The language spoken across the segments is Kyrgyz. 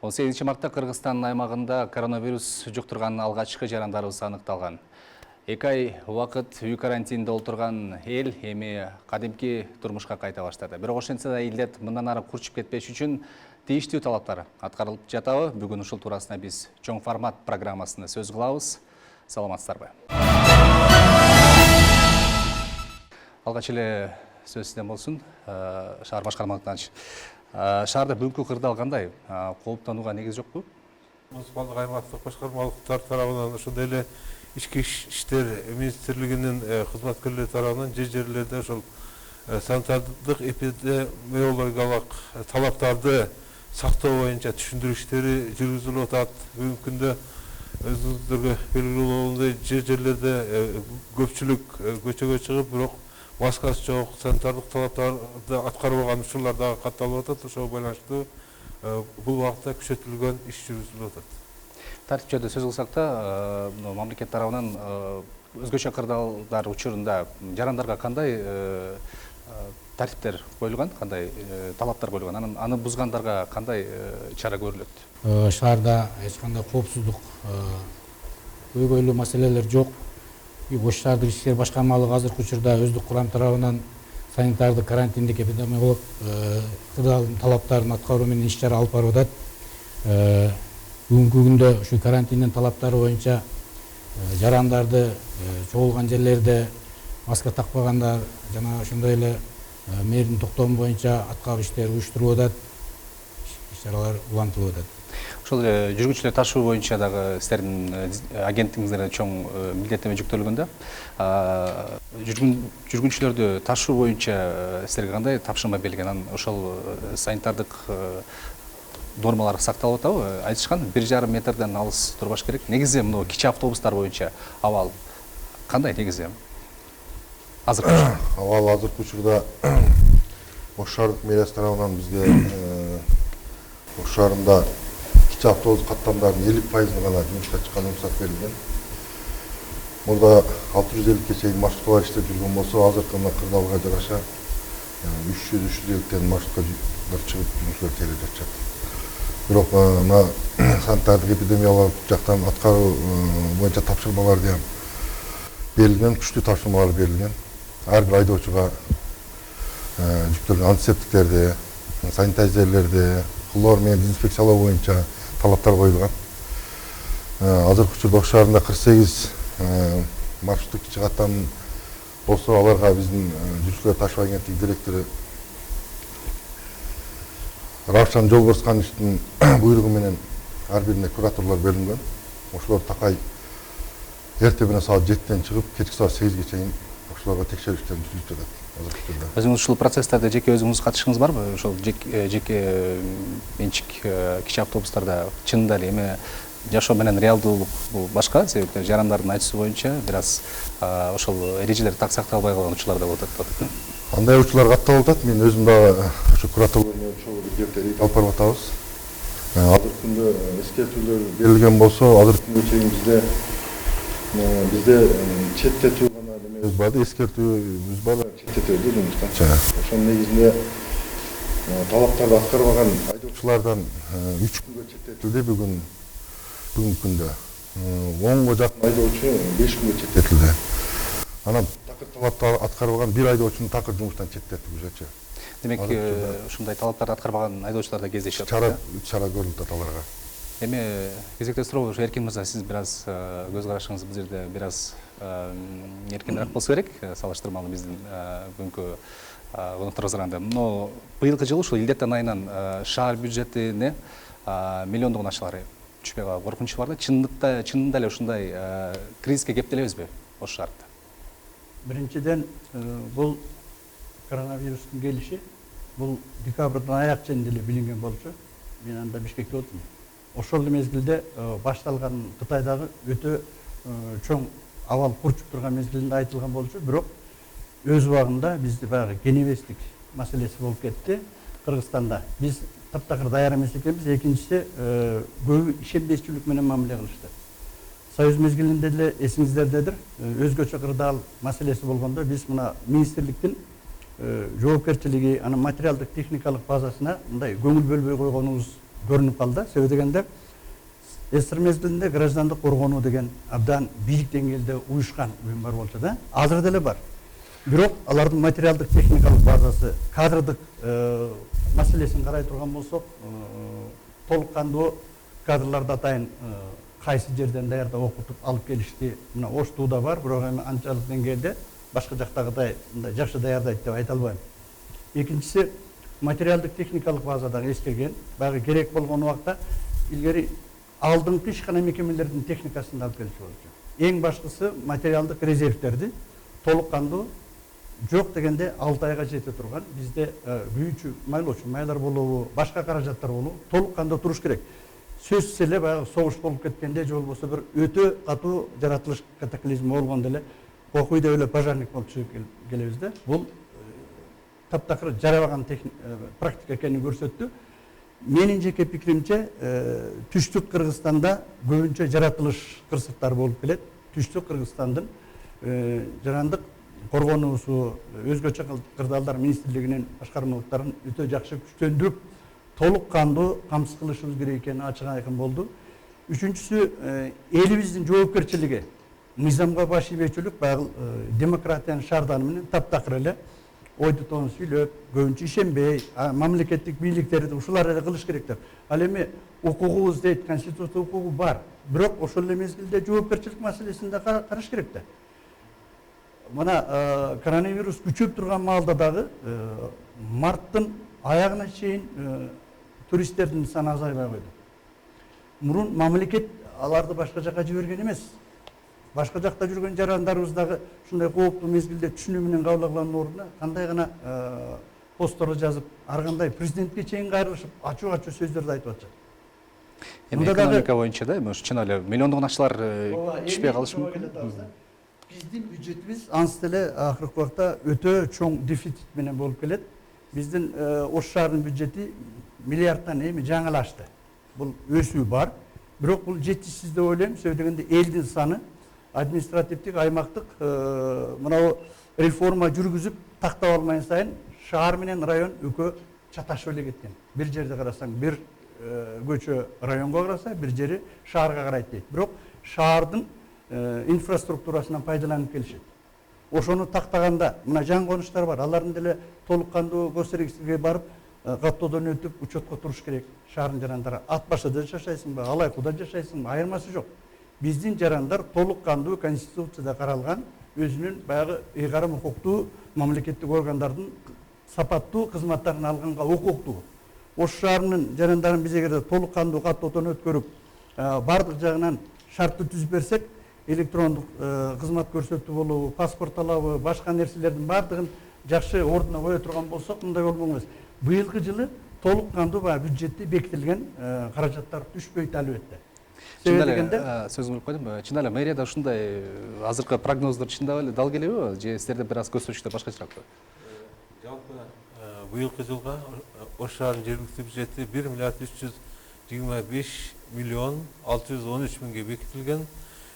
18 мартта Кыргызстан аймагында коронавирус жұқтырған алғашқы жарандарыбыз аныкталган. 2 ай вакыт үй карантинде отурган эл эми кадимки турмушка кайта баштады. Бирок ошентсе да илдет мындан ары курчуп кетпеш үчүн тийиштүү талаптар аткарылып жатабы? Бүгүн ушул туурасында биз чоң формат программасында сөз кылабыз. Саламатсыздарбы? Алгач эле сөз сизден болсун. Шаар башкармалыктан шаарда бүгүнкү кырдаал кандай? Кооптонууга негиз жокпу? Муниципалдык аймактык башкармалыктар тарабынан ошондой эле ички иштер министрлигинин кызматкерлери тарабынан жерлерде ошол санитардык эпидемиологиялык талаптарды сактоо боюнча түшүндүрүү иштери жүргүзүлүп атат. Бүгүнкү күндө өзүңүздөргө белгилүү болгондой жерлерде көпчүлүк көчөгө чыгып, бирок маскасы жок, санитардык талаптарды аткарбаган учурлар дагы катталып атат. Ошого байланыштуу бул убакытта күчөтүлгөн иш жүргүзүлүп атат. Тартип жөнүндө сөз кылсак да, мамлекет тарабынан өзгөчө кырдаалдар учурунда жарандарга кандай тартиптер коюлган, кандай талаптар коюлган, аны бузгандарга кандай чара көрүлөт? Шаарда эч кандай коопсуздук көйгөйлүү маселелер жок. Ош шаардык ишкер башкармалыгы азыркы учурда өздүк курам тарабынан санитардык карантиндик эпидемиологик кырдаалдын талаптарын аткаруу менен иш чара алып барып атат. Бүгүнкү күндө ушу карантиндин талаптары боюнча жарандарды чогулган жерлерде маска такпагандар жана ошондой эле мэрдин токтому боюнча аткаруу иштери уюштурулуп атат. Иш чаралар улантылып атат. Ошол эле жүргүнчүлөр ташуу боюнча дагы сиздердин агенттигиңиздерде чоң милдеттеме жүктөлгөн да. Жүргүнчүлөрдү ташуу боюнча сиздерге кандай тапшырма берилген? Ошол санитардык нормалар сакталып атабы? Айтышкан 1,5 метрден алыс турбаш керек. Негизи мына кичи автобустар боюнча абал кандай негизи? Абал азыркы учурда Ош шаардык мэриясы тарабынан бизге Ош шаарында кичи автобус каттамдарынын 50% гана жумушка чыккан уруксат берилген. Мурда 650-ке чейин маршруткалар иштеп жүргөн болсо, азыркы мына кырдаалга жараша 300-350 маршруткалар чыгып жумуш тейлеп жатышат. Бирок мына санитардык эпидемиологик жактан аткаруу боюнча тапшырмалар да берилген, күчтүү тапшырмалар берилген. Ар бир айдоочуга жүктөлгөн антисептиктерди, санитайзерлерди, хлор менен дезинфекциялоо боюнча талаптар коюлган. Азыркы учурда Ош шаарында 48 маршруттук кичи каттам болсо, аларга биздин жүргүчүлөр ташуу агенттиги директору Равшан Жолборскановичтин буйругу менен ар бирине кураторлор бөлүнгөн. Ошолор такай эртең менен саат 7-тен чыгып, кечки саат 8-ге чейин ошолорго текшерүү иштерин жүргүзүп жатат. Өзүңүз ушул процесстерде жеке өзүңүз катышыңыз барбы? Ошол жеке менчик кичи автобустарда чынында эле эми жашоо менен реалдуулук бул башка, себептен жарандардын айтуусу боюнча бир аз ошол эрежелер так сакталбай калган учурлар да болот деп. Андай учурлар катталып атат. Мен өзүм дагы ошо кураторлор менен чогуу бирдикте алып барып атабыз. Азыркы күндө эскертүүлөр берилген болсо, азыркы күнгө чейин бизде четтетүү гана немебиз бар, эскертүүбүз бар, четтетүүбүз жумуштан. Ошонун негизинде талаптарды аткарбаган айдоочулардан 3 күнгө четтетилди бүгүнкү күндө. 10га жакын айдоочу 5 күнгө четтетилди. Анан такыр талапты аткарбаган бир айдоочуну такыр жумуштан четтетти бужачы. Демек, ушундай талаптарды аткарбаган айдоочулар да кездешет. Чара көрүлүп атат аларга. Эми кезекте суроо, Эркин мырза, сиз бир аз көз карашыңыз бул жерде бир аз эркинирээк болсо керек, салыштырмалуу биздин бүгүнкү конокторубуз арасында. Но быйылкы жылы ушул илдеттен айынан шаар бюджетине миллиондогон акчалар түшпөй калган коркунучу бар да. Чынында эле ушундай кризиске кептелебизби Ош шаарында? Биринчиден, бул коронавирустун келиши бул декабрдын аяк ченинде эле билинген болчу. Мен анда Бишкекте болдум. Ошол мезгилде башталган Кытайдагы өтө чоң абал курчуп турган мезгилинде айтылган болчу. Бирок өз убагында бизде баягы кенебестик маселеси болуп кетти Кыргызстанда. Биз таптакыр даяр эмес экенбиз. Экинчиси, көбү ишенбестүүлүк менен мамиле кылышты. Союз мезгилинде деле эсиңиздердедир, өзгөчө кырдаал маселеси болгондо биз мына министрликтин жоопкерчилиги, анын материалдык техникалык базасына мындай көңүл бөлбөй койгонубуз көрүнүп калды. Себеби дегенде СССР мезгилинде граждандык коргонуу деген абдан бийик деңгээлде уюшкан уюм бар болчу да. Азыр деле бар. Бирок алардын материалдык техникалык базасы, кадрдык маселесин карай турган болсок, толук кандуу кадрларды атайын кайсы жерден даярдап окутуп алып келишти. Мына Оштууда бар, бирок эми анчалык деңгээлде башка жактагыдай мындай жакшы даярдайт деп айта албайм. Экинчиси, материалдык техникалык базадагы эскерген, баягы керек болгон убакта илгери алдыңкы ишкана мекемелердин техникасын алып келиши болчу. Эң башкысы материалдык резервтерди толук кандуу жок дегенде 6 айга жете турган бизде күйүүчү майлоочу майлар болобу, башка каражаттар болобу толук кандуу туруш керек. Сөзсүз эле баягы согуш болуп кеткенде же болбосо бир өтө катуу жаратылыш катаклизми болгондо эле окуйда эле пожарник болуп чыгып келебиз да. Бул таптакыр жарабаган практика экенин көрсөттү. Менин жеке пикиримче түштүк Кыргызстанда көбүнчө жаратылыш кырсыктары болуп келет. Түштүк Кыргызстандын жарандык коргонуусу, өзгөчө кырдаалдар министрлигинин башкармалыктарын өтө жакшы күчтөндүрүп, толук кандуу камсыз кылышыбыз керек экени ачык айкын болду. Үчүнчүсү, элибиздин жоопкерчилиги, мыйзамга баш ийбечүлүк, баягы демократиянын шаарданы менен таптакыр эле ойду тоон сүйлөп, көбүнчө ишенбей, мамлекеттик бийликтерди ушулар эле кылыш керектер. Ал эми укугубуз дейт, конституция укугу бар. Бирок ошол эле мезгилде жоопкерчилик маселесин да караш керек да. Мына коронавирус күчөп турган маалда дагы марттын аягына чейин туристтердин саны азайбай койду. Мурун мамлекет аларды башка жакка жиберген эмес. Башка жакта жүргөн жарандарыбыз дагы ушундай кооптуу мезгилде түшүнүү менен кабыл алгандын ордуна кандай гана посттор жазып, ар кандай президентке чейин кайрылышып, ачуу-ачуу сөздөрдү айтып атышат. Эми экономика боюнча да, эми чын эле миллиондогон акчалар түшпөй калышы мүмкүн. Биздин бюджетибиз ансы деле акыркы убакта өтө чоң дефицит менен болуп келет. Биздин Ош шаарынын бюджети миллиардтан эми жаңылашты. Бул өсүү бар. Бирок бул жетишсиз деп ойлойм. Себеби дегенде элдин саны административдик, аймактык мына реформа жүргүзүп тактап алмайын сайын шаар менен район экөө чаташып эле кеткен. Бир жерде карасаң бир көчө районго караса, бир жери шаарга карайт дейт. Бирок шаардын инфраструктурасынан пайдаланып келишет. Ошону тактаганда мына жаңы конуштар бар. Алардын деле толук кандуу госрегистрге барып, каттоодон өтүп, учетко туруш керек. Шаардын жарандары ат башыда жашайсыңбы, Алайкуда жашайсыңбы, айырмасы жок. Биздин жарандар толук кандуу конституцияда каралган өзүнүн баягы ыйгарым укуктуу мамлекеттик органдардын сапаттуу кызматтарын алганга укуктуу. Ош шаарынын жарандарын биз эгерде толук кандуу каттоодон өткөрүп, бардык жагынан шартты түзүп берсек, электрондук кызмат көрсөтүү болобу, паспорт алабы, башка нерселердин бардыгын жакшы ордуна кое турган болсок, мындай болмок эмес. Быйылкы жылы толук кандуу бюджетте бекитилген каражаттар түшпөйт албетте. Чын эле сөзүн бөлүп койдум. Чын эле мэрияда ушундай азыркы прогноздор чындап эле дал келеби? Же силерде бир аз көзсөчтөр башкачараакпы? Жалпы быйылкы жылга Ош шаарынын жергиликтүү бюджети 1 миллиард 325 миллион 613 миңге бекитилген.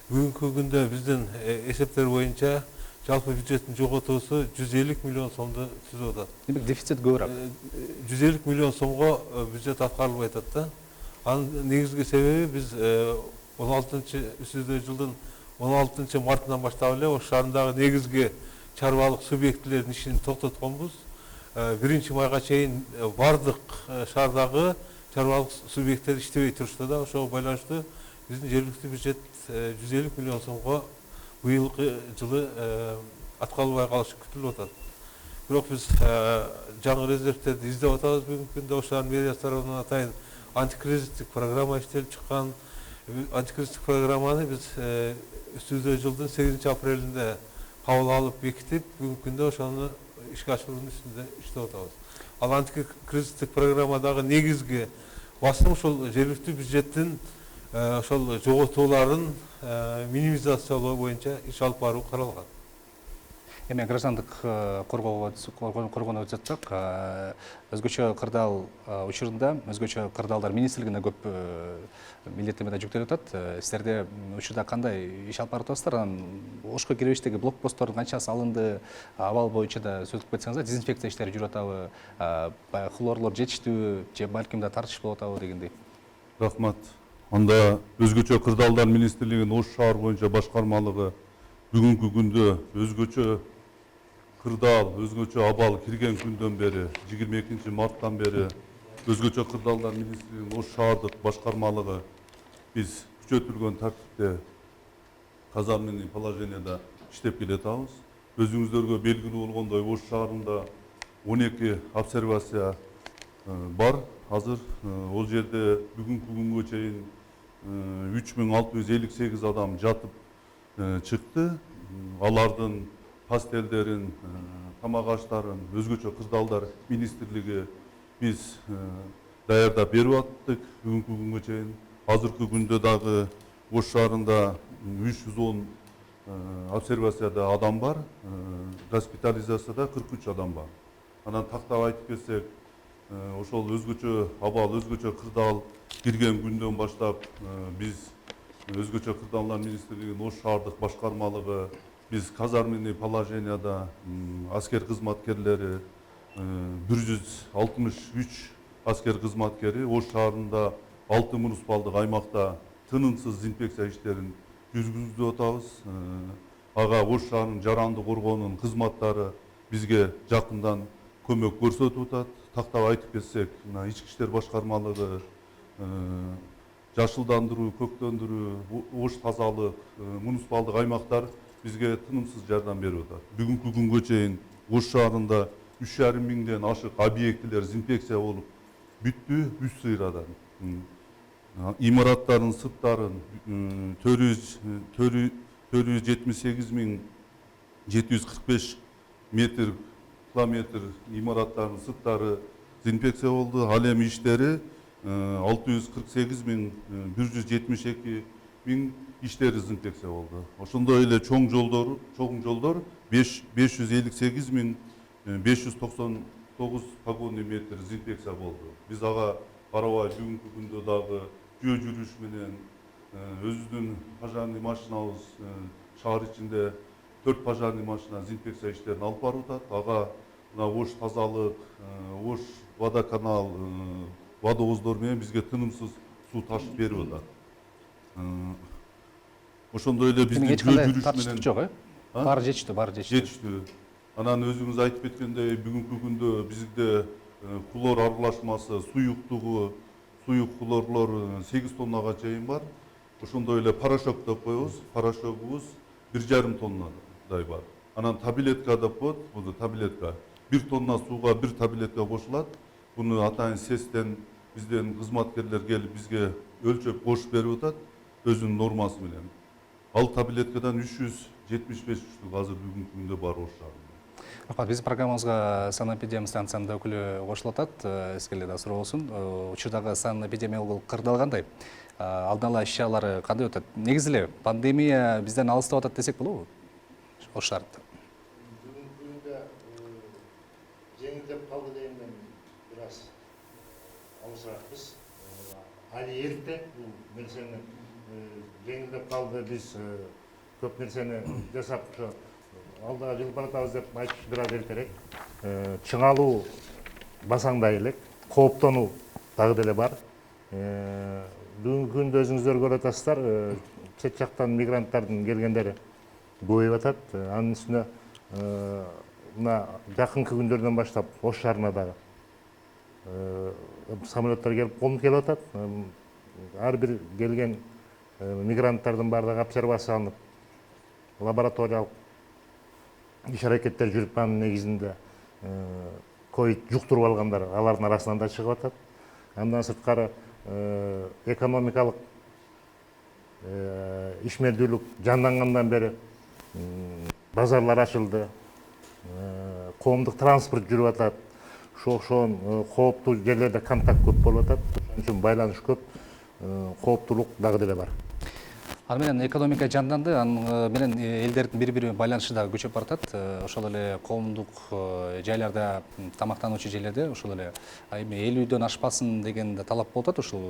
Бүгүнкү күндө биздин эсептер боюнча жалпы бюджеттин жоготуусу 150 миллион сомду түзүп атат. Демек дефицит көбүрөөк. 150 миллион сомго бюджет аткарылбай атат да. Анын негизги себеби биз 16-жылдын 16 мартынан баштап эле Ош шаарындагы негизги чарбалык субъектилердин ишин токтотконбуз. 1 майга чейин бардык шаардагы чарбалык субъекттер иштебей турушты да. Ошого байланыштуу биздин жергиликтүү бюджет 150 миллион сомго быйылкы жылы аткарылбай калышы күтүлүп атат. Бирок биз жаңы резервтерди издеп атабыз. Бүгүнкү күндө Ош шаарынын мэриясы тарабынан атайын антикризистик программа иштелип чыккан. Антикризистик программаны биз өтүүчү жылдын 8 апрелинде кабыл алып бекитип, бүгүнкү күндө ошону ишке ашыруунун үстүндө иштеп атабыз. Ал антикризистик программадагы негизги басым ушул жергиликтүү бюджеттин ошол жоготууларын минимизациялоо боюнча иш алып баруу каралган. Эми граждандык коргоонго өтүп жатсак, өзгөчө кырдаал учурунда өзгөчө кырдаалдар министрлигине көп милдеттенме жүктөлүп атат. Силерде учурда кандай иш алып барып атасыздар? Анан Ошко киребиштеги блокпосттордун канчасы алынды? Абал боюнча да сөз кылып кетсеңиздер, дезинфекция иштери жүрүп атабы? Баягы хлорлор жетиштүүбү же балким да тартыш болуп атабы дегендей. Рахмат. Анда өзгөчө кырдаалдар министрлигинин Ош шаар боюнча башкармалыгы бүгүнкү күндө өзгөчө кырдаал, өзгөчө абал кирген күндөн бери, 22 марттан бери өзгөчө кырдаалдар министрлигинин Ош шаардык башкармалыгы биз күчөтүлгөн тартипте казарменный положенияда иштеп келатабыз. Өзүңүздөргө белгилүү болгондой Ош шаарында 12 обсервация бар. Азыр ол жерде бүгүнкү күнгө чейин 3658 адам жатып чыкты. Алардын пастелдерин, тамак аштарын өзгөчө кырдаалдар министрлиги биз даярдап берип аттык бүгүнкү күнгө чейин. Азыркы күндө дагы Ош шаарында 310 обсервацияда адам бар, госпитализацияда 43 адам бар. Анан тактап айтып кетсек, ошол өзгөчө абал, өзгөчө кырдаал кирген күндөн баштап биз өзгөчө кырдаалдар министрлигинин Ош шаардык башкармалыгы биз казарменный положенияда аскер кызматкерлери 163 аскер кызматкери Ош шаарында 6 муниципалдык аймакта тынымсыз дезинфекция иштерин жүргүзүп атабыз. Ага Ош шаарынын жаранды коргоонун кызматтары бизге жакындан көмөк көрсөтүп атат. Тактап айтып кетсек, ички иштер башкармалыгы, жашылдандыруу, көктөндүрүү, Ош тазалык, муниципалдык аймактар бизге тынымсыз жардам берип атат. Бүгүнкү күнгө чейин Ош шаарында 3,5 миңден ашык объектилер дезинфекция болуп бүттү, 3 сыйрадан. Имараттардын сырттарын 478.745 километр имараттардын сырттары дезинфекция болду. Ал эми иштери 648.172 иштери дезинфекция болду. Ошондой эле чоң жолдор 558.599 погонный метр дезинфекция болду. Биз ага карабай бүгүнкү күндө дагы жөө жүрүш менен өзүбүздүн пожарный машинабыз шаар ичинде 4 пожарный машина дезинфекция иштерин алып барып атат. Ага мына Ош тазалык, Ош водоканал, водовоздор менен бизге тынымсыз суу ташып берип атат. Ошондой эле биздин жөө жүрүш менен жок, баары жетиштүү, жетиштүү. Анан өзүңүз айтып кеткендей, бүгүнкү күндө бизде хлор аралашмасы, суюк хлорлор 8 тоннага чейин бар. Ошондой эле порошок деп коебуз. Порошогубуз 1,5 тоннадай бар. Анан таблетка деп коет, бул таблетка. 1 тонна сууга 1 таблетка кошулат. Буну атайын СЭСтен бизден кызматкерлер келип бизге өлчөп кошуп берип атат өзүнүн нормасы менен. Ал таблеткадан 375 штук азыр бүгүнкү күндө бар Ош шаарында. Рахмат, биздин программабызга санэпидемстанциянын да өкүлү кошулуп атат. Сизге да суроо болсун. Учурдагы санэпидемиологиялык кырдаал кандай? Алдын ала иш-чаралары кандай өтөт? Негизи эле пандемия бизден алыстап атат десек болобу? Ош шаарында. Бүгүнкү күндө жеңилдеп калды дегенден бир аз алысыракпыз. Али эрте бул нерсени жеңилдеп калды, биз көп нерсени жасап алдыга жылып баратабыз деп айтыш бир аз эртерээк. Чыңалуу басаңдай элек, кооптонуу дагы деле бар. Бүгүнкү күндө өзүңүздөр көрүп атасыздар, чет жактан мигранттардын келгендери көбөйүп атат. Анын үстүнө мына жакынкы күндөрдөн баштап Ош шаарына дагы самолеттер келип конуп келип атат. Ар бир келген мигранттардын баардыгы обсервацияланып, лабораториялык иш аракеттер жүрүп, анын негизинде ковид жуктуруп алгандар алардын арасынан да чыгып атат. Андан сырткары экономикалык ишмердүүлүк жандангандан бери базарлар ачылды, коомдук транспорт жүрүп атат. Ошон кооптуу жерлерде контакт көп болуп атат. Ошон үчүн байланыш көп, кооптуулук дагы деле бар. Аны менен экономика жанданды, аны менен элдердин бири-бири байланышы да күчөп баратат. Ошол эле коомдук жайларда, тамактануучу жерлерде ошол эле эми 50-дөн ашпасын деген да талап болуп атат ушул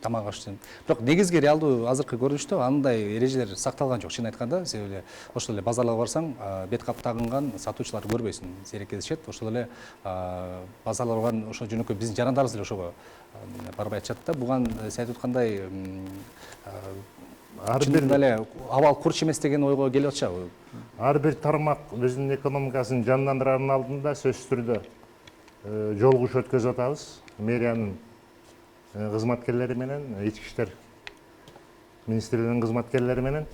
тамак аш үчүн. Бирок негизги реалдуу азыркы көрүнүштө андай эрежелер сакталган жок, чын айтканда. Себеби ошол эле базарларга барсаң, бет кап тагынган сатуучуларды көрбөйсүн, сейрек кездешет. Ошол эле базарларга барган ошо жөнөкөй биздин жарандарыбыз эле ошого барбай атышат да. Буган сиз айтып аткандай чындыгында эле абал курч эмес деген ойго келип атышабы? Ар бир тармак биздин экономикасын жандандырардын алдында сөзсүз түрдө жолугуш өткөзүп атабыз. Мэриянын кызматкерлери менен, ички иштер министрлигинин кызматкерлери менен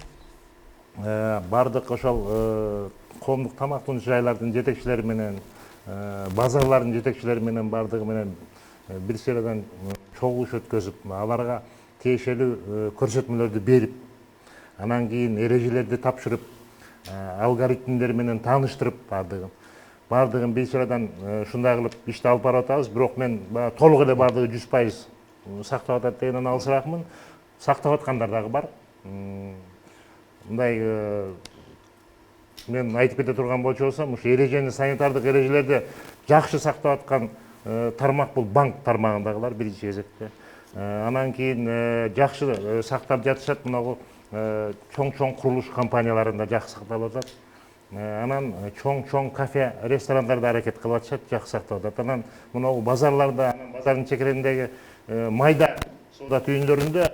бардык ошол коомдук тамактануучу жайлардын жетекчилери менен, базарлардын жетекчилери менен бардыгы менен бир середен чогулуш өткөзүп, аларга тиешелүү көрсөтмөлөрдү берип, анан кийин эрежелерди тапшырып, алгоритмдер менен тааныштырып бардыгын бир середен ушундай кылып ишти алып барып атабыз. Бирок мен толук эле бардыгы 100% сактап атат дегенден алысыраакмын. Сактап аткандар дагы бар. Мындай мен айтып кете турган болчу болсом, ушу эрежени, санитардык эрежелерди жакшы сактап аткан тармак бул банк тармагындагылар биринчи кезекте. Анан кийин жакшы сактап жатышат мына чоң-чоң курулуш компанияларында жакшы сакталып атат. Анан чоң кафе, ресторандарда аракет кылып атышат, жакшы сактап атат. Анан мына базарларда, базардын чекерендеги майда соода түйүндөрүндө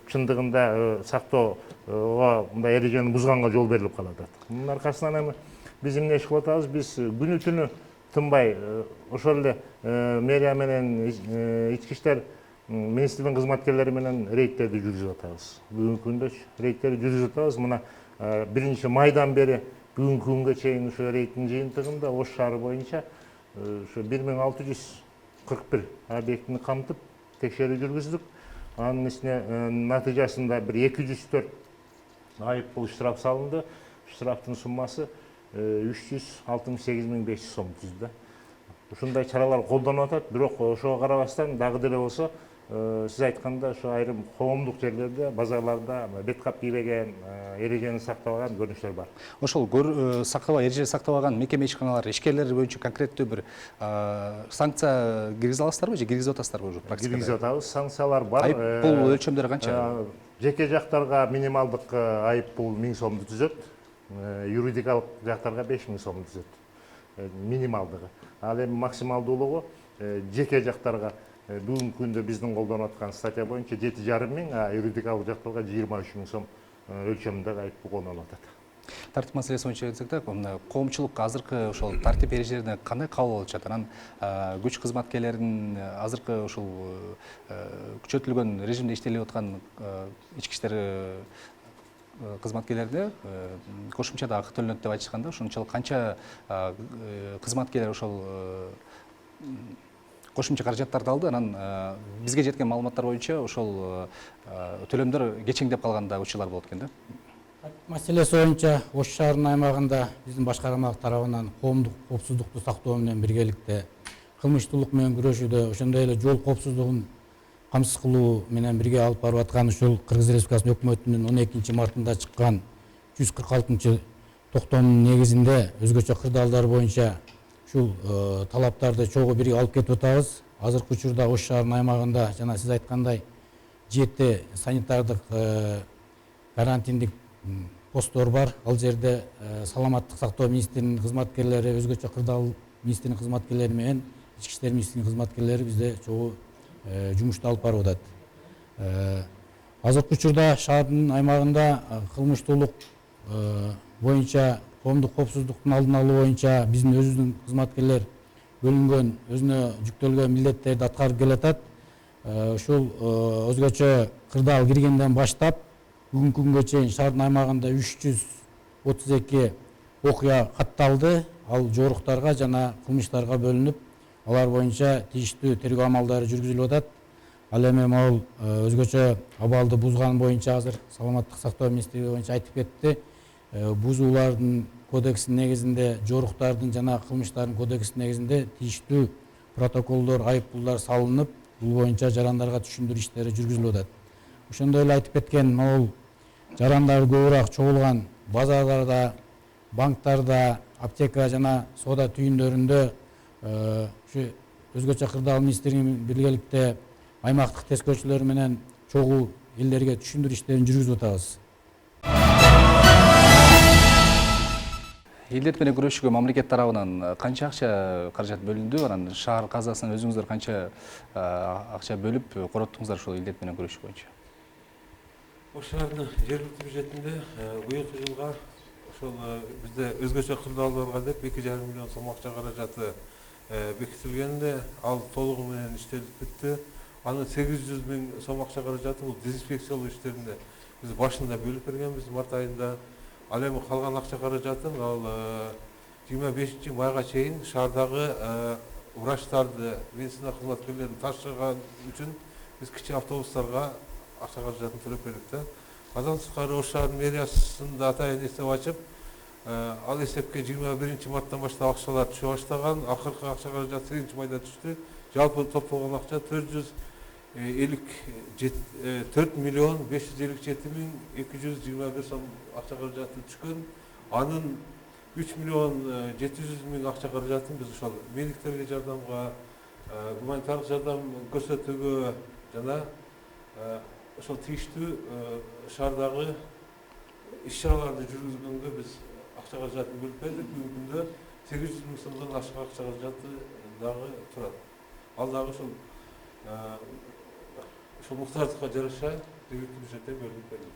чындыгында сактоого мындай эрежени бузганга жол берилип калып атат. Мунун аркасынан эми биз эмне иш кылып атабыз? Биз күнү түнү тынбай ошол эле мэрия менен ички иштер министрлигинин кызматкерлери менен рейдтерди жүргүзүп атабыз. Бүгүнкү күндө рейдтерди жүргүзүп атабыз. Мына 1-майдан бери бүгүнкү күнгө чейин ушу рейдтин жыйынтыгында Ош шаары боюнча ушу 1641 объектини камтып текшерүү жүргүздүк. Анын натыйжасында бир 204 айыппул штраф салынды. Штрафтын суммасы 368.500 сом түздү. Ушундай чаралар колдонуп атат. Бирок ошого карабастан дагы деле болсо сиз айтканда ошо айрым коомдук жерлерде, базарларда бет кап кийбеген, эрежени сактабаган көрүнүштөр бар. Ошол сактабай, эреже сактабаган мекеме ишканалар, ишкерлер боюнча конкреттүү бир санкция киргизе аласыздарбы же киргизип атасыздарбы уже практикада? Киргизип атабыз, санкциялар бар. Айыппул өлчөмдөрү канча? Жеке жактарга минималдык айыппул 1000 сомду түзөт, юридикалык жактарга 5000 сомду түзөт. Минималдыгы. Ал эми максималдуулугу жеке жактарга бүгүнкү күндө биздин колдонуп аткан статья боюнча 7,5 миң, юридикалык жактарга 23 миң сом өлчөмүндөгү айыппул колдонулуп атат. Тартип маселеси боюнча айтсак да, коомчулук азыркы ошол тартип эрежелерине кандай кабыл алып жатат? Анан күч кызматкерлеринин азыркы ушул күчөтүлгөн режимде иштелип аткан ички иштер кызматкерлерине кошумчада акы төлөнөт деп айтышканда, ошончолук канча кызматкерлер ошол кошумча каражаттарды алды? Анан бизге жеткен маалыматтар боюнча ошол төлөмдөр кечеңдеп калган да учурлар болот экен да. Маселеси боюнча Ош шаарынын аймагында биздин башкармалык тарабынан коомдук коопсуздукту сактоо менен биргеликте кылмыштуулук менен күрөшүүдө, ошондой эле жол коопсуздугун камсыз кылуу менен бирге алып барып аткан ушул Кыргыз Республикасынын өкмөтүнүн 12-мартында чыккан 146-токтомунун негизинде өзгөчө кырдаалдар боюнча ушул талаптарды чогуу бирге алып кетип атабыз. Азыркы учурда Ош шаарынын аймагында жана сиз айткандай 7 санитардык карантиндик посттор бар. Ал жерде саламаттык сактоо министринин кызматкерлери, өзгөчө кырдаал министринин кызматкерлери менен ички иштер министринин кызматкерлери бизде чогуу жумушту алып барып атат. Азыркы учурда шаардын аймагында кылмыштуулук боюнча, коомдук коопсуздуктун алдын алуу боюнча биздин өзүбүздүн кызматкерлер бөлүнгөн, өзүнө жүктөлгөн милдеттерди аткарып келатат. Ушул өзгөчө кырдаал киргенден баштап бүгүнкү күнгө чейин шаардын аймагында 332 окуя катталды. Ал жоруктарга жана кылмыштарга бөлүнүп, алар боюнча тийиштүү тергөө амалдары жүргүзүлүп атат. Ал эми могул өзгөчө абалды бузган боюнча азыр саламаттык сактоо министрлиги боюнча айтып кетти. Бузуулардын кодексинин негизинде, жоруктардын жана кылмыштардын кодексинин негизинде тийиштүү протоколдор, айыппулдар салынып, бул боюнча жарандарга түшүндүрүү иштери жүргүзүлүп атат. ошондой эле айтып кеткен могул жарандар көбүрөөк чогулган базарларда, банктарда, аптека жана соода түйүндөрүндө ушу өзгөчө кырдаал министрлигинин биргеликте аймактык тескөөчүлөр менен чогуу элдерге түшүндүрүү иштерин жүргүзүп атабыз. Илдет менен күрөшүүгө мамлекет тарабынан канча акча каражат бөлүндү? Анан шаар казасынан өзүңүздөр канча акча бөлүп короттуңуздар ушул илдет менен күрөшүү боюнча? Ош шаарынын жергиликтүү бюджетинде быйылкы жылга ошол бизде өзгөчө кырдаалдарга деп 2,5 миллион сом акча каражаты бекитилгенде, ал толугу менен иштелип бүттү. Анын 800 миң сом акча каражаты бул дезинфекциялоо иштерине биз башында бөлүп бергенбиз март айында. Ал эми калган акча каражатын ал 25 майга чейин шаардагы врачтарды, медицина кызматкерлерин ташыган үчүн биз кичи автобустарга акча каражатын төлөп бердик да. Андан тышкары Ош шаарынын мэриясында атайын эсеп ачып, ал эсепке 21 марттан баштап акчалар түшө баштаган. Акыркы акча каражат 8 майда түштү. Жалпы топтолгон акча 4 миллион 557 миң 221 сом акча каражаты түшкөн. Анын 3 миллион 700 миң акча каражатын биз ошол медиктерге жардамга, гуманитардык жардам көрсөтүүгө жана ошол тийиштүү шаардагы иш-чараларды жүргүзгөнгө биз акча каражатын бөлүп бердик. Бүгүнкү күндө 800 миң сомдон ашык акча каражаты дагы турат. Ал дагы ошол муктаждыкка жараша жергиликтүү бюджеттен бөлүнүп берилет.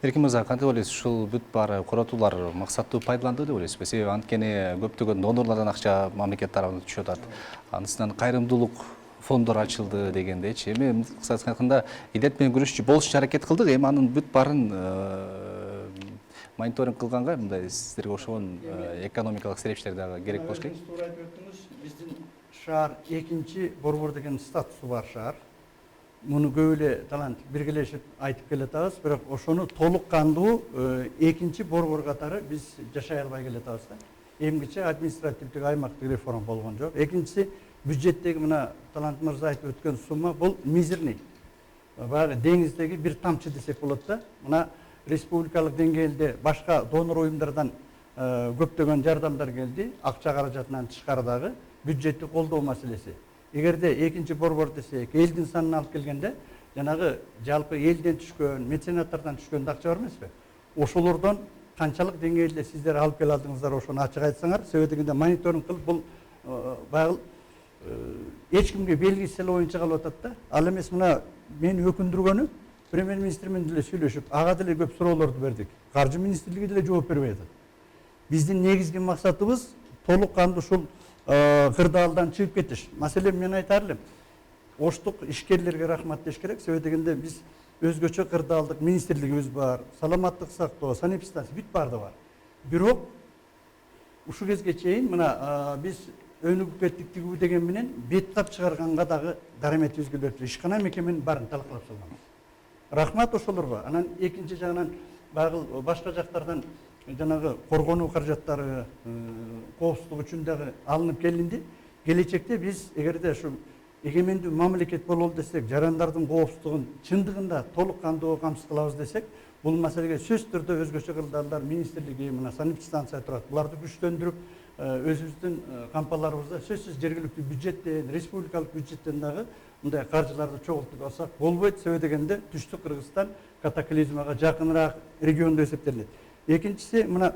Эркин мырза, кантип ойлойсуз, ушул бүт баары коротуулар максаттуу пайдаланды деп ойлойсузбу? Себеби анткени көптөгөн донорлордон акча мамлекет тарабынан түшүп атат. Анысынан кайрымдуулук фондор ачылды дегендейчи. Эми кыскасы айтканда илдет менен күрөшчү болушчу аракет кылдык. Эми анын бүт баарын мониторинг кылганга мындай сиздерге ошогон экономикалык серепчилер дагы керек болуш керек. Туура айтып өттүңүз. Биздин шаар экинчи борбор деген статусу бар шаар. Муну көп эле талант биргелешип айтып келатабыз, бирок ошону толук кандуу экинчи борбор катары биз жашай албай келатабыз да. Эмгиче административдик аймактык реформа болгон жок. Экинчиси бюджеттеги мына талант мырза айтып өткөн сумма бул мизерный. Баягы деңиздеги бир тамчы десек болот да. Мына республикалык деңгээлде башка донор уюмдардан көптөгөн жардамдар келди, акча каражатынан тышкары дагы бюджеттик колдоо маселеси. Эгерде экинчи борбор десек, элдин санын алып келгенде, жанагы жалпы элден түшкөн, меценаттардан түшкөн акча бар эмеспи? Ошолордон канчалык деңгээлде сиздер алып келе алдыңыздар, ошону ачык айтсаңар, себеби дегенде мониторинг кылып бул баягы эч кимге белгисиз боюнча калып атат да. Ал эмес мына мени өкүндүргөнү, премьер-министр менен деле сүйлөшүп, ага деле көп суроолорду бердик. Каржы министрлиги деле жооп бербей атат. Биздин негизги максатыбыз толук кандуу ушул кырдаалдан чыгып кетиш. Маселен мен айтар элем, Оштук ишкерлерге рахмат деш керек. Себеби дегенде биз өзгөчө кырдаалдык министрлигибиз бар, саламаттык сактоо, санэпидстанция бүт баарды бар. Бирок ушу кезге чейин мына биз өнүгүп кеттик тигүү деген менен бет кап чыгарганга дагы дарамет өзгөлөп, ишкана мекеменин баарын талкалап салганбыз. Рахмат ошолорго. Анан экинчи жагынан багыл башка жактардан жанагы коргонуу каражаттары, коопсуздук үчүн дагы алынып келинди. Келечекте биз эгерде ушу эгемендүү мамлекет бололу десек, жарандардын коопсуздугун чындыгында толук кандуу камсыз кылабыз десек, бул маселеге сөзсүз түрдө өзгөчө кырдаалдар министрлиги, мына санэпидстанция турат. Буларды күчтөндүрүп, өзүбүздүн кампаларыбызда сөзсүз жергиликтүү бюджеттен, республикалык бюджеттен дагы мындай каржыларды чогултуп алсак болбойт. Себеби дегенде түштүк Кыргызстан катаклизмага жакыныраак региондо эсептелет. Экинчиси, мына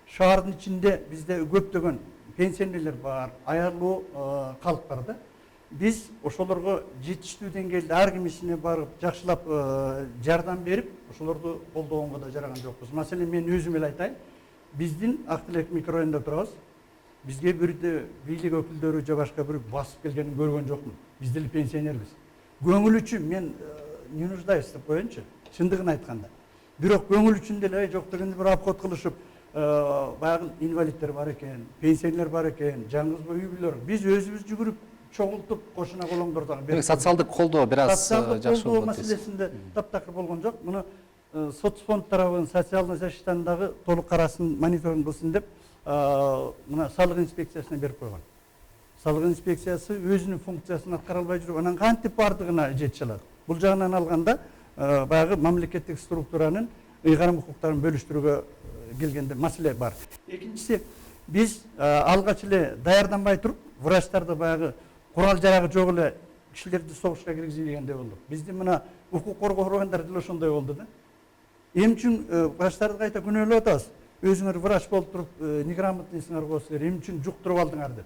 шаардын ичинде бизде көптөгөн пенсионерлер бар, аярлуу калк бар да. Биз ошолорго жетиштүү деңгээлде ар кимисине барып жакшылап жардам берип, ошолорду колдогонго да жараган жокпуз. Маселен мен өзүм эле айтайын, биздин Актилек микрорайонунда турабыз. Бизге бирде бийлик өкүлдөрү же башка бирөө басып келгенин көргөн жокмун. Биз деле пенсионербиз. Көңүл үчүн мен не нуждаюсь деп коеюнчу, чындыгын айтканда. Бирок көңүл үчүн деле жок дегенде бир обход кылышып, баягы инвалиддер бар экен, пенсионерлер бар экен, жаңгыз үй бүлөлөр. Биз өзүбүз жүгүрүп чогултуп кошуна колоңдор дагы берип. Социалдык колдоо бир аз жакшы болот. Маселесинде таптакыр болгон жок. Муну соцфонд тарабынан социалдык защитаны дагы толук карасын, мониторинг кылсын деп мына салык инспекциясына берип койгон. Салык инспекциясы өзүнүн функциясын аткара албай жүрүп, анан кантип бардыгына жетише алат. Бул жагынан алганда баягы мамлекеттик структуранын ыйгарым укуктарын бөлүштүрүүгө келгенде маселе бар. Экинчиси, биз алгач эле даярданбай туруп, врачтарды баягы курал жарагы жок эле кишилерди согушка киргизбегенде болдук. Биздин мына укук коргоо органдары деле ошондой болду да. Эмне үчүн врачтарды кайта күнөөлөп атабыз? Өзүңөр врач болуп туруп, неграмотныйсыңар го силер, эмне үчүн жуктуруп алдыңар деп.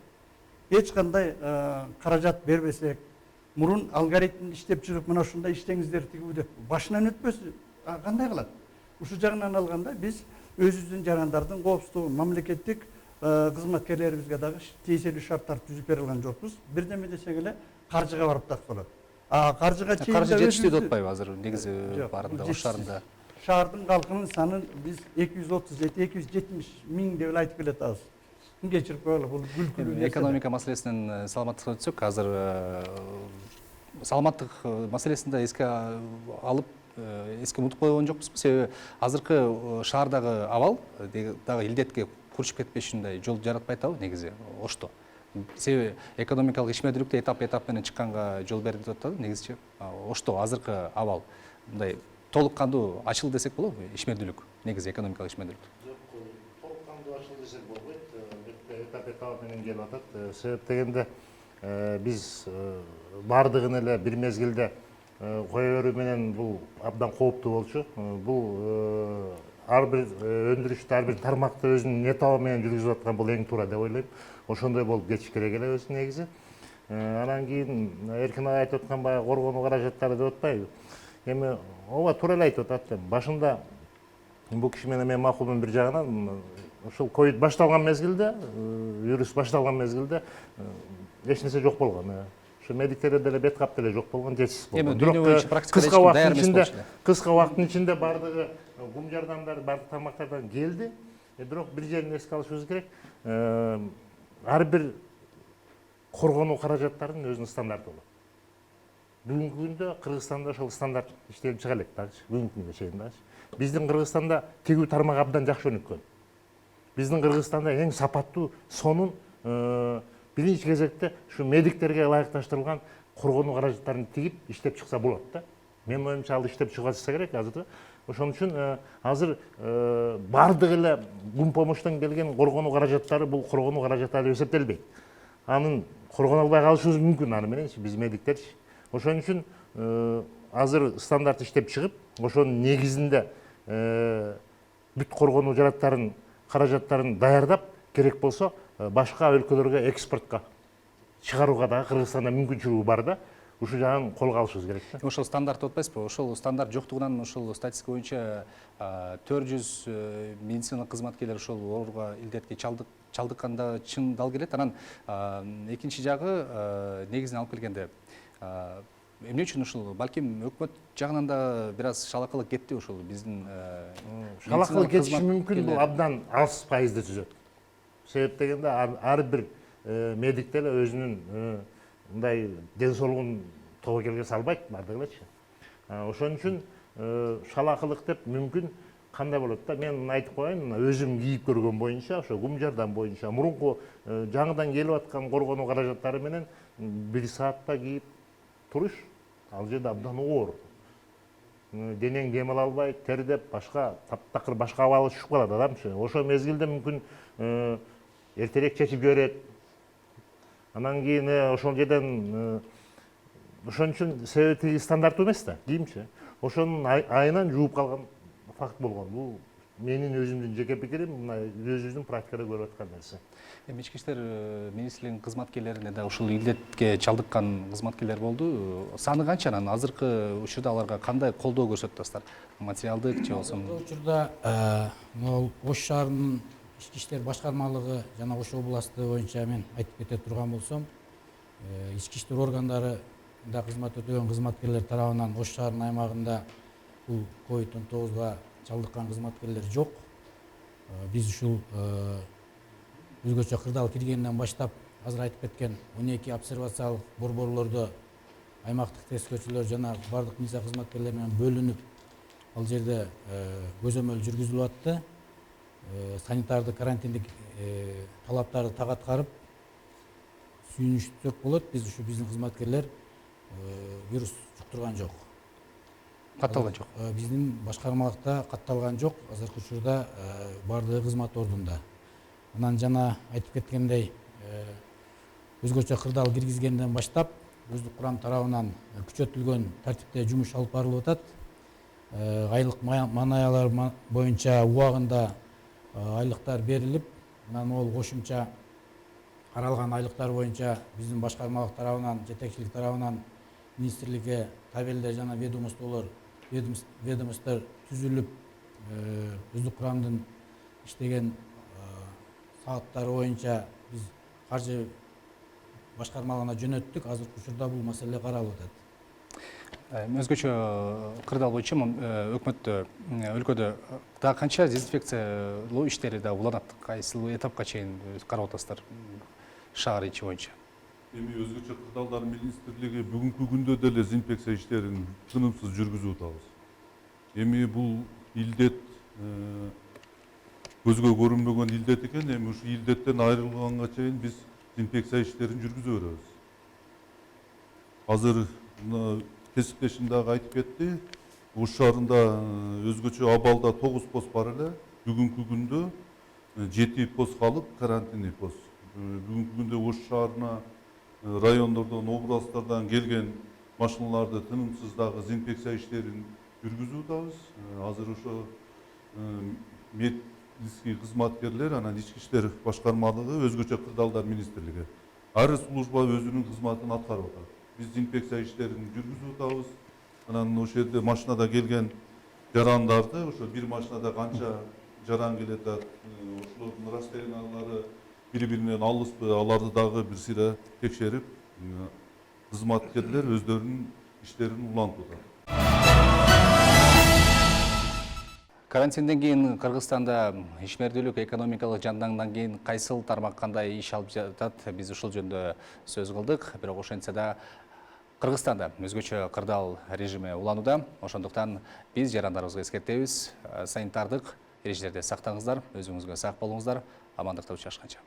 Эч кандай каражат бербесек, мурун алгоритмди иштеп чыгып, мына ушундай иштеңиздер тигүү деп башынан өтпөсү кандай кылат? Ушул жагынан алганда биз өзүбүздүн жарандардын коопсуздугу, мамлекеттик кызматкерлерибизге дагы тиешелүү шарттарды түзүп бере алган жокпуз. Бирдеме десек эле каржыга барып таксалат. Каржыга каржы жетиштүү деп атпайбы азыр негизи баарында ош шаарында? Шаардын калкынын санын биз 237-270 миң деп эле айтып келатабыз. Кечирип коелу, бул күлкүлүү. Экономика маселесинен саламаттыкка өтсөк, азыр саламаттык маселесин да эске алып, эске унутуп койгон жокпузбу? Себеби азыркы шаардагы абал дагы илдетке курчуп кетпешиндай жол жаратпай атабы негизи Ошто. Себеби экономикалык ишмердүүлүктө этап менен чыкканга жол берди деп атат негизичи. Ошто азыркы абал мындай толук кандуу ачыл десек болобу ишмердүүлүк, негизи экономикалык ишмердүүлүк? Толук кандуу ачыл десек болбойт. Этап менен келип атат. Себеп дегенде биз бардыгын эле бир мезгилде кое берүү менен бул абдан кооптуу болчу. Бул ар бир өндүрүштө ар бир тармакты өзүнүн этабы менен жүргүзүп аткан бул эң туура деп ойлойм. Ошондой болуп кетиш керек эле өзү негизи. Анан кийин Эркин ага айтып аткан баягы коргонуу каражаттары деп атпайбы? Эми ооба туура эле айтып атат. Башында бул киши менен мен макулмун бир жагынан. Ошол ковид башталган мезгилде, вирус башталган мезгилде эч нерсе жок болгон. Ошо медиктерде деле бет кап деле жок болгон, жетишсиз болгон. Бирок кыска убакыттын ичинде бардыгы гум жардамдар бардык тармактардан келди. Бирок бир жерин эске алышыбыз керек. Ар бир коргонуу каражаттарынын өзүнүн стандарты болот. Бүгүнкү күндө Кыргызстанда ошол стандарт иштелип чыга элек дагычы, бүгүнкү күнгө чейин дагычы. Биздин Кыргызстанда тигүү тармак абдан жакшы өнүккөн. Биздин Кыргызстанда эң сапаттуу сонун биринчи кезекте ушу медиктерге ылайыкташтырылган коргонуу каражаттарын тигип иштеп чыкса болот да. Менин оюмча ал иштеп чыгылса керек азыр. Ошон үчүн азыр бардык эле гум помощтон келген коргонуу каражаттары бул коргонуу каражаттары деп эсептелбейт. Анын коргоно албай калышыбыз мүмкүн аны мененчи биз медиктерчи. Ошон үчүн азыр стандарт иштеп чыгып, ошонун негизинде бүт коргонуу каражаттарын даярдап, керек болсо башка өлкөлөргө экспортко чыгарууга дагы Кыргызстанда мүмкүнчүлүгү бар да. Ушул жагын колго алышыбыз керек да. Ошол стандарт отпайсызбы? Ошол стандарт жоктугунан ошол статистика боюнча 400 медицина кызматкерлери ошол ооруга илдетке чалдыкканда чын дал келет. Анан экинчи жагы негизинен алып келгенде эмне үчүн ушул балким өкмөт жагынан да бир аз шалакылык кетти ушул биздин шалакылык кетиши мүмкүн, бул абдан аз пайызды түзөт. Себеп дегенде ар бир медик деле өзүнүн мындай ден соолугун тобо келге салбайт бардыгы элечи. Ошон үчүн шалакылык деп мүмкүн кандай болот да, мен айтып коеюн, өзүм кийип көргөн боюнча, ошо гум жардам боюнча мурунку жаңыдан келип аткан коргонуу каражаттары менен 1 саатта кийип туруш ал жерде абдан оор. Денең дем ала албайт, тердеп, башка таптакыр башка абалы түшүп калат адамчы. Ошол мезгилде мүмкүн эртерээк чечип жиберет. Анан кийин ошол жерден ошон үчүн себеби стандартуу эмес да, кийимчи. Ошонун айынан жууп калган факт болгон. Бул менин өзүмдүн жеке пикирим, мына өзүбүздүн практикада көрүп аткан нерсе. Ички иштер министрлигинин кызматкерлерине да ушул илдетке чалдыккан кызматкерлер болду. Саны канча? Анан азыркы учурда аларга кандай колдоо көрсөтүп атасыздар? Материалдык же болсо? Учурда Ош шаарынын ички иштер башкармалыгы жана Ош областы боюнча мен айтып кете турган болсом, ички иштер органдарында кызмат өтөгөн кызматкерлер тарабынан Ош шаарынын аймагында бул COVID-19 чалдыккан кызматкерлер жок. Биз ушул өзгөчө кырдаал киргенден баштап азыр айтып кеткен 12 обсервациялык борборлордо аймактык тескөөчүлөр жана бардык милиция кызматкерлери менен бөлүнүп ал жерде көзөмөл жүргүзүлүп атты. Санитарды карантиндик талаптарды так аткарып сүйүнүшсөк болот. Биз ушу биздин кызматкерлер вирус жуктурган жок. катталган жок. Биздин башкармалыкта катталган жок. Азыркы учурда бардыгы кызмат ордунда. Анан жана айтып кеткендей, өзгөчө кырдаал киргизгенден баштап өздүк курам тарабынан күчөтүлгөн тартипте жумуш алып барылып атат. Айлык манаялар боюнча убагында айлыктар берилип, анан ол кошумча каралган айлыктар боюнча биздин башкармалык тарабынан, жетекчилик тарабынан министрликке табелдер жана ведомстволор түзүлүп, өздүк курамдын иштеген сааттары боюнча биз каржы башкармалыгына жөнөттүк. Азыркы учурда бул маселе каралып атат. Өзгөчө кырдаал боюнча өкмөттө өлкөдө дагы канча дезинфекциялоо иштери да уланат? Кайсыл этапка чейин карап атасыздар шаар ичи боюнча? Эми өзгөчө кырдаалдар министрлиги бүгүнкү күндө деле дезинфекция иштерин тынымсыз жүргүзүп атабыз. Эми бул илдет көзгө көрүнбөгөн илдет экен. Эми ушу илдеттен айрылганга чейин биз дезинфекция иштерин жүргүзө беребиз. Азыр кесиптешим дагы айтып кетти. Ош шаарында өзгөчө абалда 9 пост бар эле. Бүгүнкү күндө 7 пост калып, карантиндик пост. Бүгүнкү күндө Ош шаарына райондордон, областтардан келген машиналарды тынымсыз дагы дезинфекция иштерин жүргүзүп атабыз. Азыр ошо медицинский кызматкерлер, анан ички иштер башкармалыгы, өзгөчө кырдаалдар министрлиги ар служба өзүнүн кызматын аткарып атат. Биз дезинфекция иштерин жүргүзүп атабыз. Анан ошол жерде машинада келген жарандарды, ошо бир машинада канча жаран келет, ошолордун расстояниялары бири-биринен алыспы, аларды дагы бир сыйра текшерип, кызматкерлер өздөрүнүн иштерин улантып атат. Карантинден кийин Кыргызстанда ишмердүүлүк, экономикалык жанданган кийин кайсыл тармак кандай иш алып жатат? Биз ушул жөнүндө сөз кылдык. Бирок ошентсе да Кыргызстанда өзгөчө кырдаал режими уланууда. Ошондуктан биз жарандарыбызга эскертебиз. Санитардык эрежелерди сактаңыздар, өзүңүзгө сак болуңуздар. Амандыкта учурашканча.